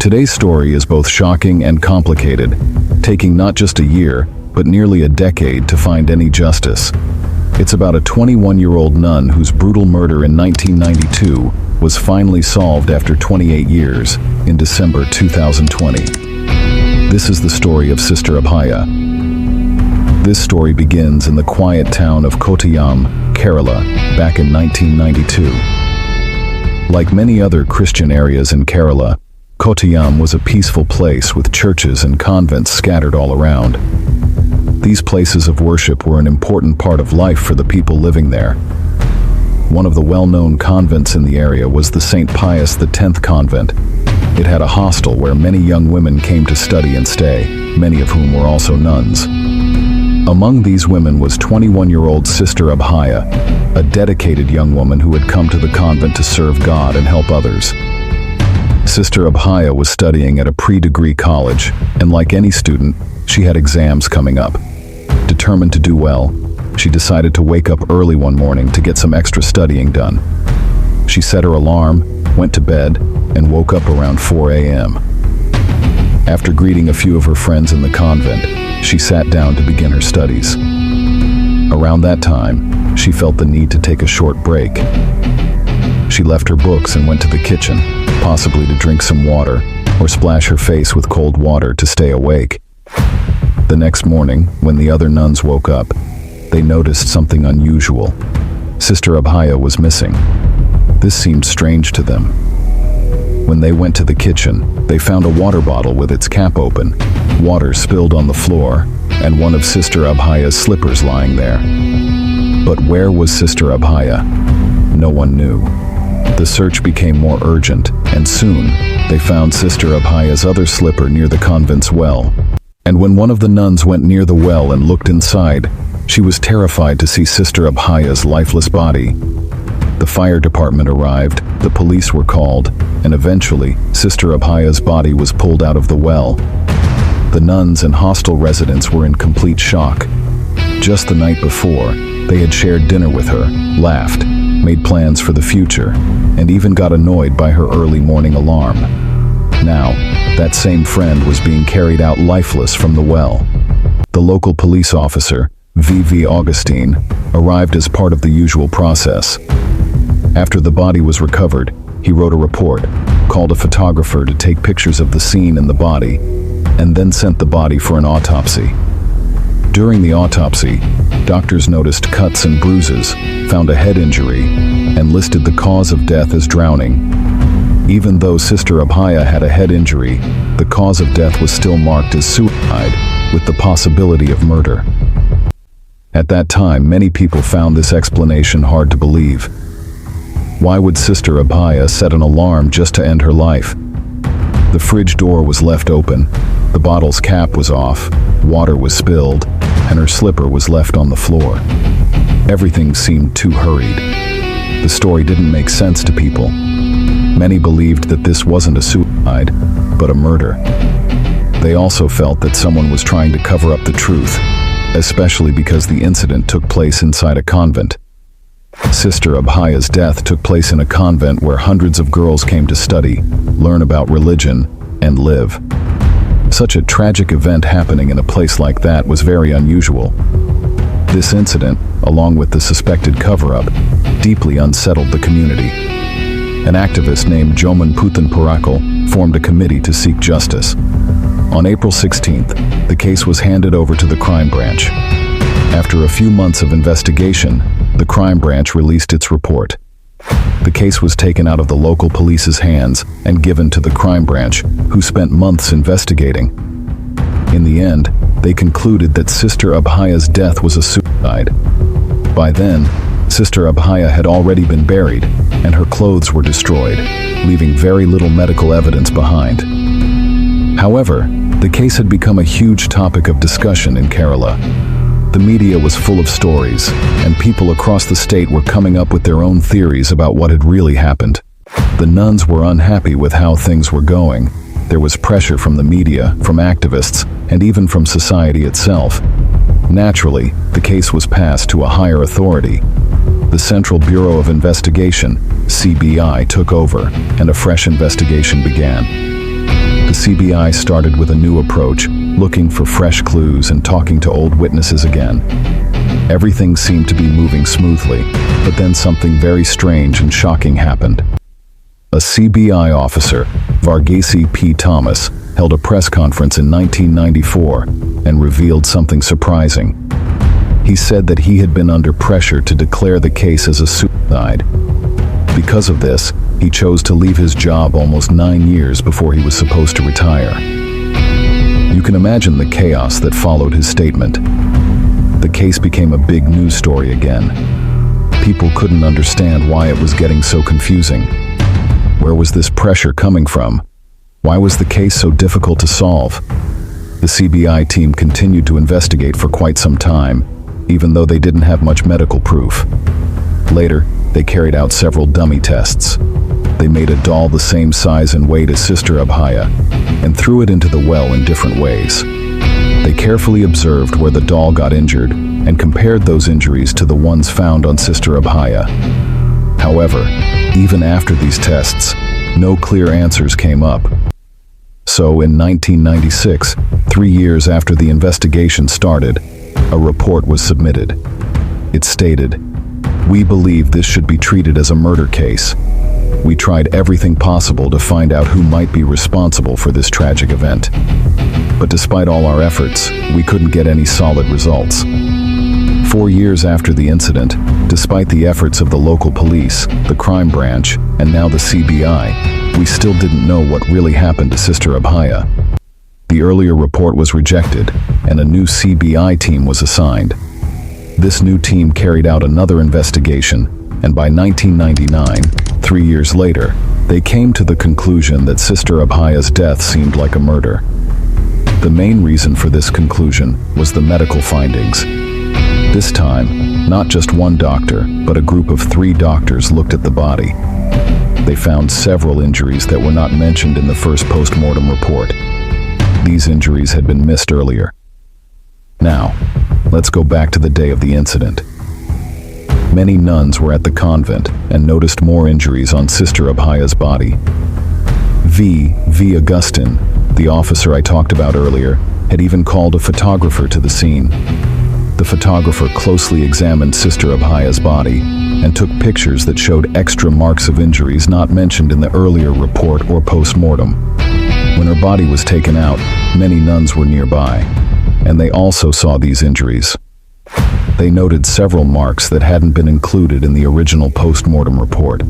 Today's story is both shocking and complicated, taking not just a year, but nearly a decade to find any justice. It's about a 21-year-old nun whose brutal murder in 1992 was finally solved after 28 years, in December 2020. This is the story of Sister Abhaya. This story begins in the quiet town of Kottayam, Kerala, back in 1992. Like many other Christian areas in Kerala, Kottayam was a peaceful place with churches and convents scattered all around. These places of worship were an important part of life for the people living there. One of the well-known convents in the area was the St. Pius X convent. It had a hostel where many young women came to study and stay, many of whom were also nuns. Among these women was 21-year-old Sister Abhaya, a dedicated young woman who had come to the convent to serve God and help others. Sister Abhaya was studying at a pre-degree college, and like any student, she had exams coming up. Determined to do well, she decided to wake up early one morning to get some extra studying done. She set her alarm, went to bed, and woke up around 4 a.m. After greeting a few of her friends in the convent, she sat down to begin her studies. Around that time, she felt the need to take a short break. She left her books and went to the kitchen, possibly to drink some water or splash her face with cold water to stay awake. The next morning, when the other nuns woke up, they noticed something unusual. Sister Abhaya was missing. This seemed strange to them. When they went to the kitchen, they found a water bottle with its cap open, water spilled on the floor, and one of Sister Abhaya's slippers lying there. But where was Sister Abhaya? No one knew. The search became more urgent, and soon, they found Sister Abhaya's other slipper near the convent's well. And when one of the nuns went near the well and looked inside, she was terrified to see Sister Abhaya's lifeless body. The fire department arrived, the police were called, and eventually, Sister Abhaya's body was pulled out of the well. The nuns and hostel residents were in complete shock. Just the night before, they had shared dinner with her, laughed, made plans for the future, and even got annoyed by her early morning alarm. Now, that same friend was being carried out lifeless from the well. The local police officer, V.V. Augustine, arrived as part of the usual process. After the body was recovered, he wrote a report, called a photographer to take pictures of the scene and the body, and then sent the body for an autopsy. During the autopsy, doctors noticed cuts and bruises, found a head injury, and listed the cause of death as drowning. Even though Sister Abhaya had a head injury, the cause of death was still marked as suicide, with the possibility of murder. At that time, many people found this explanation hard to believe. Why would Sister Abhaya set an alarm just to end her life? The fridge door was left open, the bottle's cap was off, water was spilled, and her slipper was left on the floor. Everything seemed too hurried. The story didn't make sense to people. Many believed that this wasn't a suicide, but a murder. They also felt that someone was trying to cover up the truth, especially because the incident took place inside a convent. Sister Abhaya's death took place in a convent where hundreds of girls came to study, learn about religion, and live. Such a tragic event happening in a place like that was very unusual. This incident, along with the suspected cover-up, deeply unsettled the community. An activist named Joman Puthan Parakal formed a committee to seek justice. On April 16th, the case was handed over to the crime branch. After a few months of investigation, the crime branch released its report. The case was taken out of the local police's hands and given to the crime branch, who spent months investigating. In the end, they concluded that Sister Abhaya's death was a suicide. By then, Sister Abhaya had already been buried, and her clothes were destroyed, leaving very little medical evidence behind. However, the case had become a huge topic of discussion in Kerala. The media was full of stories, and people across the state were coming up with their own theories about what had really happened. The nuns were unhappy with how things were going. There was pressure from the media, from activists, and even from society itself. Naturally, the case was passed to a higher authority. The Central Bureau of Investigation, CBI, took over, and a fresh investigation began. The CBI started with a new approach, looking for fresh clues and talking to old witnesses again. Everything seemed to be moving smoothly, but then something very strange and shocking happened. A CBI officer, Varghese P. Thomas, held a press conference in 1994 and revealed something surprising. He said that he had been under pressure to declare the case as a suicide. Because of this, he chose to leave his job almost 9 years before he was supposed to retire. You can imagine the chaos that followed his statement. The case became a big news story again. People couldn't understand why it was getting so confusing. Where was this pressure coming from? Why was the case so difficult to solve? The CBI team continued to investigate for quite some time, even though they didn't have much medical proof. Later, they carried out several dummy tests. They made a doll the same size and weight as Sister Abhaya and threw it into the well in different ways. They carefully observed where the doll got injured and compared those injuries to the ones found on Sister Abhaya. However, even after these tests, no clear answers came up. So in 1996, 3 years after the investigation started, a report was submitted. It stated, "We believe this should be treated as a murder case. We tried everything possible to find out who might be responsible for this tragic event. But despite all our efforts, we couldn't get any solid results." 4 years after the incident, despite the efforts of the local police, the crime branch, and now the CBI, we still didn't know what really happened to Sister Abhaya. The earlier report was rejected, and a new CBI team was assigned. This new team carried out another investigation, and by 1999, 3 years later, they came to the conclusion that Sister Abhaya's death seemed like a murder. The main reason for this conclusion was the medical findings. This time, not just one doctor, but a group of 3 doctors looked at the body. They found several injuries that were not mentioned in the first post-mortem report. These injuries had been missed earlier. Now, let's go back to the day of the incident. Many nuns were at the convent and noticed more injuries on Sister Abhaya's body. V. Augustine, the officer I talked about earlier, had even called a photographer to the scene. The photographer closely examined Sister Abhaya's body and took pictures that showed extra marks of injuries not mentioned in the earlier report or post-mortem. When her body was taken out, many nuns were nearby, and they also saw these injuries. They noted several marks that hadn't been included in the original post-mortem report.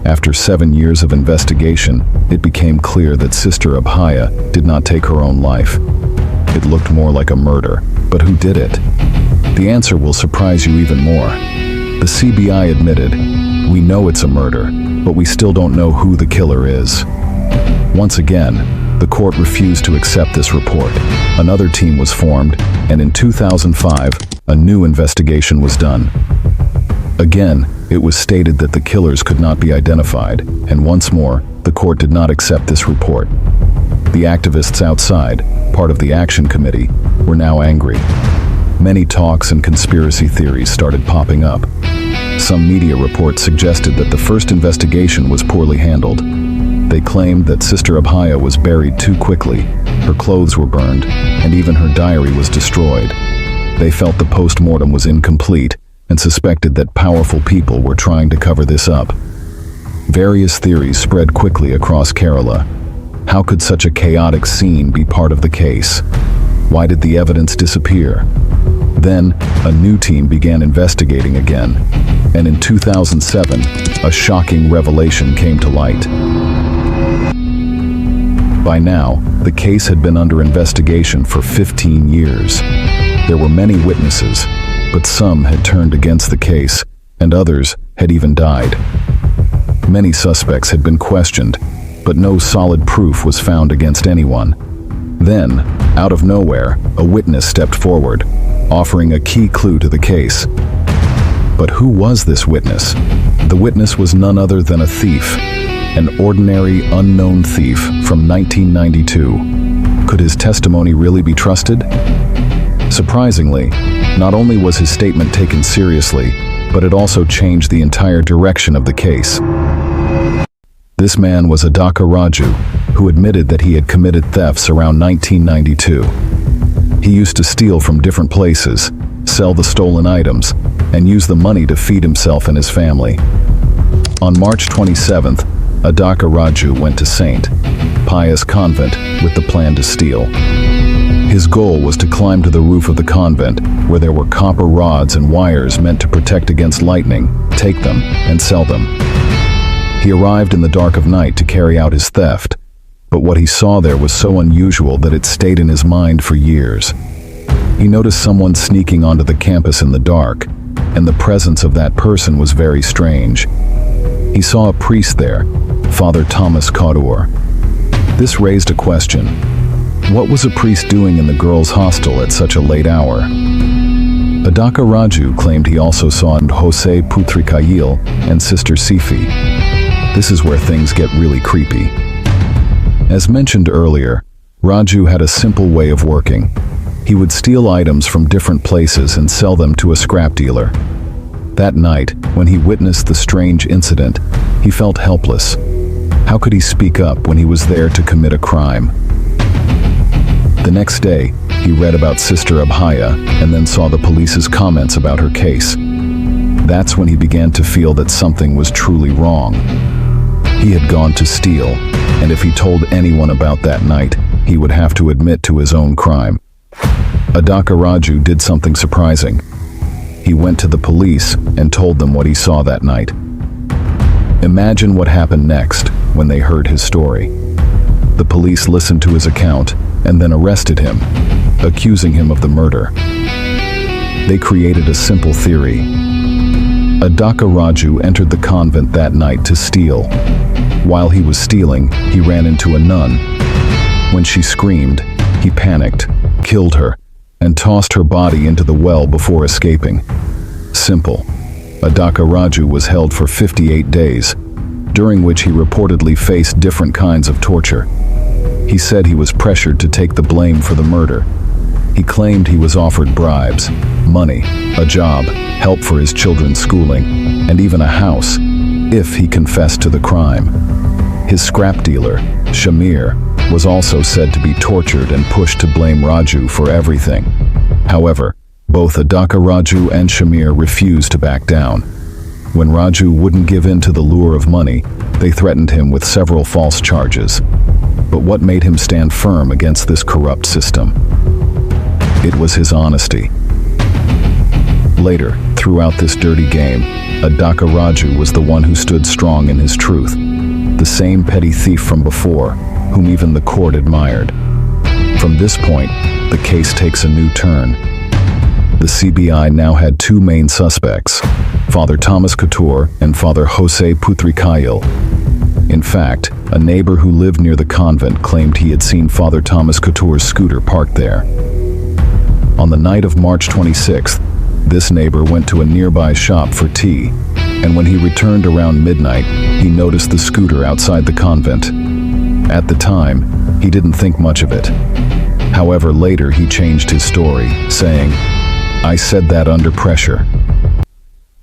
After 7 years of investigation, it became clear that Sister Abhaya did not take her own life. It looked more like a murder, but who did it? The answer will surprise you even more. The CBI admitted, "We know it's a murder, but we still don't know who the killer is." Once again, the court refused to accept this report. Another team was formed, and in 2005, a new investigation was done. Again, it was stated that the killers could not be identified, and once more, the court did not accept this report. The activists outside, part of the action committee, were now angry. Many talks and conspiracy theories started popping up. Some media reports suggested that the first investigation was poorly handled. They claimed that Sister Abhaya was buried too quickly, her clothes were burned, and even her diary was destroyed. They felt the post-mortem was incomplete and suspected that powerful people were trying to cover this up. Various theories spread quickly across Kerala. How could such a chaotic scene be part of the case? Why did the evidence disappear? Then, a new team began investigating again, and in 2007, a shocking revelation came to light. By now, the case had been under investigation for 15 years. There were many witnesses, but some had turned against the case, and others had even died. Many suspects had been questioned, but no solid proof was found against anyone. Then, out of nowhere, a witness stepped forward, offering a key clue to the case. But who was this witness? The witness was none other than a thief, an ordinary, unknown thief from 1992. Could his testimony really be trusted? Surprisingly, not only was his statement taken seriously, but it also changed the entire direction of the case. This man was Adhaka Raju, who admitted that he had committed thefts around 1992. He used to steal from different places, sell the stolen items, and use the money to feed himself and his family. On March 27th, Adhaka Raju went to St. Pius Convent with the plan to steal. His goal was to climb to the roof of the convent, where there were copper rods and wires meant to protect against lightning, take them, and sell them. He arrived in the dark of night to carry out his theft, but what he saw there was so unusual that it stayed in his mind for years. He noticed someone sneaking onto the campus in the dark, and the presence of that person was very strange. He saw a priest there, Father Thomas Kautor. This raised a question. What was a priest doing in the girls' hostel at such a late hour? Adhaka Raju claimed he also saw Jose Putrikayil and Sister Sifi. This is where things get really creepy. As mentioned earlier, Raju had a simple way of working. He would steal items from different places and sell them to a scrap dealer. That night, when he witnessed the strange incident, he felt helpless. How could he speak up when he was there to commit a crime? The next day, he read about Sister Abhaya and then saw the police's comments about her case. That's when he began to feel that something was truly wrong. He had gone to steal, and if he told anyone about that night, he would have to admit to his own crime. Adhaka Raju did something surprising. He went to the police and told them what he saw that night. Imagine what happened next when they heard his story. The police listened to his account and then arrested him, accusing him of the murder. They created a simple theory. Adhaka Raju entered the convent that night to steal. While he was stealing, he ran into a nun. When she screamed, he panicked, killed her, and tossed her body into the well before escaping. Simple. Adhaka Raju was held for 58 days, during which he reportedly faced different kinds of torture. He said he was pressured to take the blame for the murder. He claimed he was offered bribes, money, a job, help for his children's schooling, and even a house, if he confessed to the crime. His scrap dealer, Shamir, was also said to be tortured and pushed to blame Raju for everything. However, both Adhaka Raju and Shamir refused to back down. When Raju wouldn't give in to the lure of money, they threatened him with several false charges. But what made him stand firm against this corrupt system? It was his honesty. Later, throughout this dirty game, Adhaka Raju was the one who stood strong in his truth, the same petty thief from before, whom even the court admired. From this point, the case takes a new turn. The CBI now had two main suspects, Father Thomas Kautor and Father Jose Putrikayil. In fact, a neighbor who lived near the convent claimed he had seen Father Thomas Kautor's scooter parked there. On the night of March 26th, this neighbor went to a nearby shop for tea, and when he returned around midnight, he noticed the scooter outside the convent. At the time, he didn't think much of it. However, later he changed his story, saying, "I said that under pressure."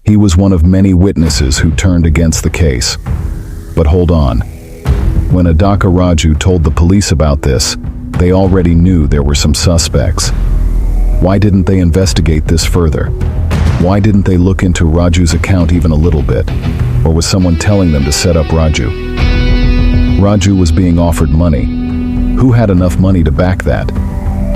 He was one of many witnesses who turned against the case. But hold on. When Adhaka Raju told the police about this, they already knew there were some suspects. Why didn't they investigate this further? Why didn't they look into Raju's account even a little bit? Or was someone telling them to set up Raju? Raju was being offered money. Who had enough money to back that?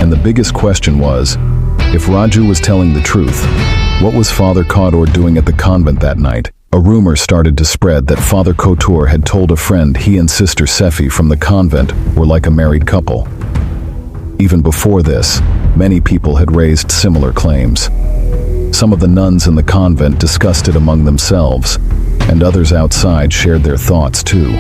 And the biggest question was, if Raju was telling the truth, what was Father Kautor doing at the convent that night? A rumor started to spread that Father Kautor had told a friend he and Sister Sefi from the convent were like a married couple. Even before this, many people had raised similar claims. Some of the nuns in the convent discussed it among themselves, and others outside shared their thoughts too.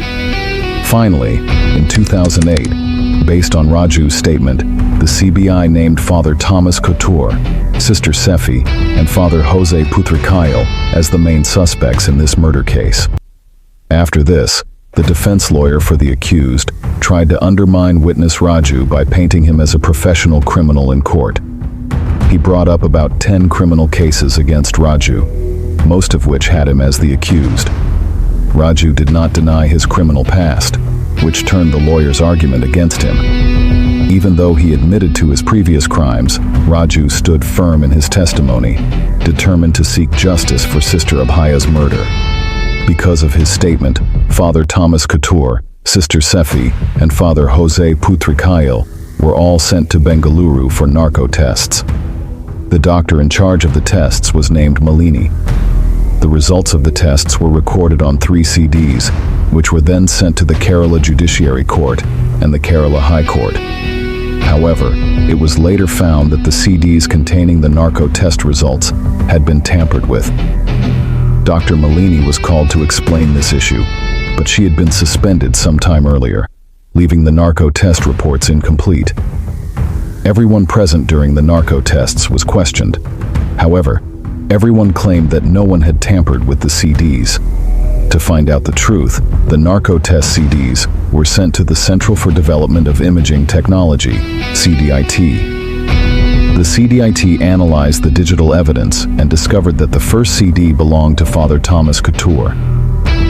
Finally, in 2008, based on Raju's statement, the CBI named Father Thomas Kautor, Sister Sefi, and Father Jose Putrikayil as the main suspects in this murder case. After this, the defense lawyer for the accused tried to undermine witness Raju by painting him as a professional criminal in court. He brought up about 10 criminal cases against Raju, most of which had him as the accused. Raju did not deny his criminal past, which turned the lawyer's argument against him. Even though he admitted to his previous crimes, Raju stood firm in his testimony, determined to seek justice for Sister Abhaya's murder. Because of his statement, Father Thomas Couture, Sister Sefi, and Father Jose Putrikail were all sent to Bengaluru for narco tests. The doctor in charge of the tests was named Malini. The results of the tests were recorded on 3 CDs, which were then sent to the Kerala Judiciary Court and the Kerala High Court. However, it was later found that the CDs containing the narco test results had been tampered with. Dr. Malini was called to explain this issue, but she had been suspended some time earlier, leaving the narco test reports incomplete. Everyone present during the narco tests was questioned. However, everyone claimed that no one had tampered with the CDs. To find out the truth, the narco test CDs were sent to the Central for Development of Imaging Technology, CDIT. The CDIT analyzed the digital evidence and discovered that the first CD belonged to Father Thomas Couture.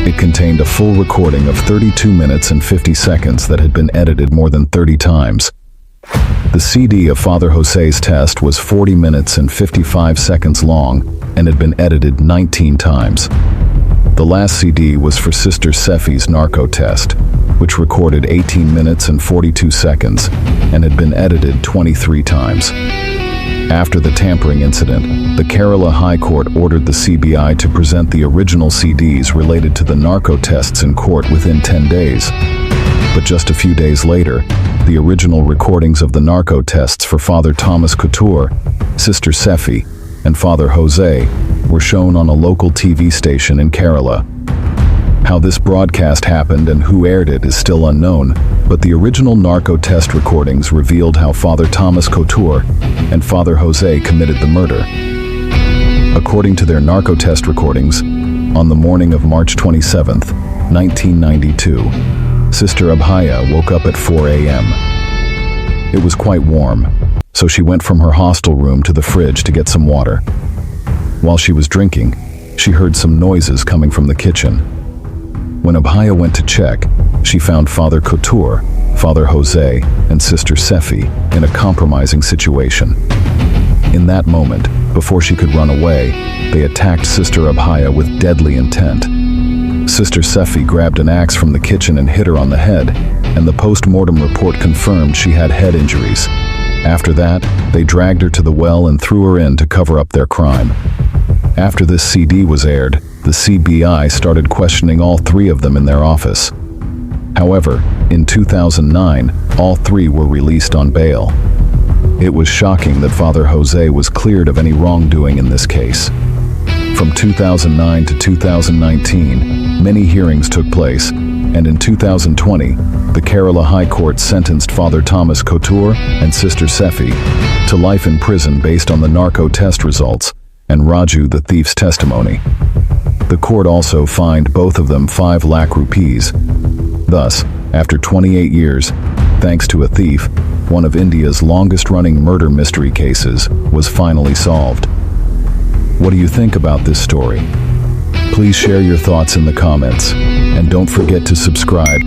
It contained a full recording of 32 minutes and 50 seconds that had been edited more than 30 times. The CD of Father Jose's test was 40 minutes and 55 seconds long and had been edited 19 times. The last CD was for Sister Sefi's narco test, which recorded 18 minutes and 42 seconds and had been edited 23 times. After the tampering incident, the Kerala High Court ordered the CBI to present the original CDs related to the narco tests in court within 10 days. But just a few days later, the original recordings of the narco tests for Father Thomas Couture, Sister Sefi, and Father Jose were shown on a local TV station in Kerala. How this broadcast happened and who aired it is still unknown, but the original narco test recordings revealed how Father Thomas Couture and Father Jose committed the murder. According to their narco test recordings, on the morning of March 27, 1992, Sister Abhaya woke up at 4 a.m. It was quite warm, so she went from her hostel room to the fridge to get some water. While she was drinking, she heard some noises coming from the kitchen. When Abhaya went to check, she found Father Couture, Father Jose, and Sister Sefi in a compromising situation. In that moment, before she could run away, they attacked Sister Abhaya with deadly intent. Sister Sefi grabbed an axe from the kitchen and hit her on the head, and the post-mortem report confirmed she had head injuries. After that, they dragged her to the well and threw her in to cover up their crime. After this CD was aired, the CBI started questioning all 3 of them in their office. However, in 2009, all 3 were released on bail. It was shocking that Father Jose was cleared of any wrongdoing in this case. From 2009 to 2019, many hearings took place, and in 2020, the Kerala High Court sentenced Father Thomas Couture and Sister Sefi to life in prison based on the narco test results and Raju the thief's testimony. The court also fined both of them 5 lakh rupees. Thus, after 28 years, thanks to a thief, one of India's longest-running murder mystery cases was finally solved. What do you think about this story? Please share your thoughts in the comments, and don't forget to subscribe.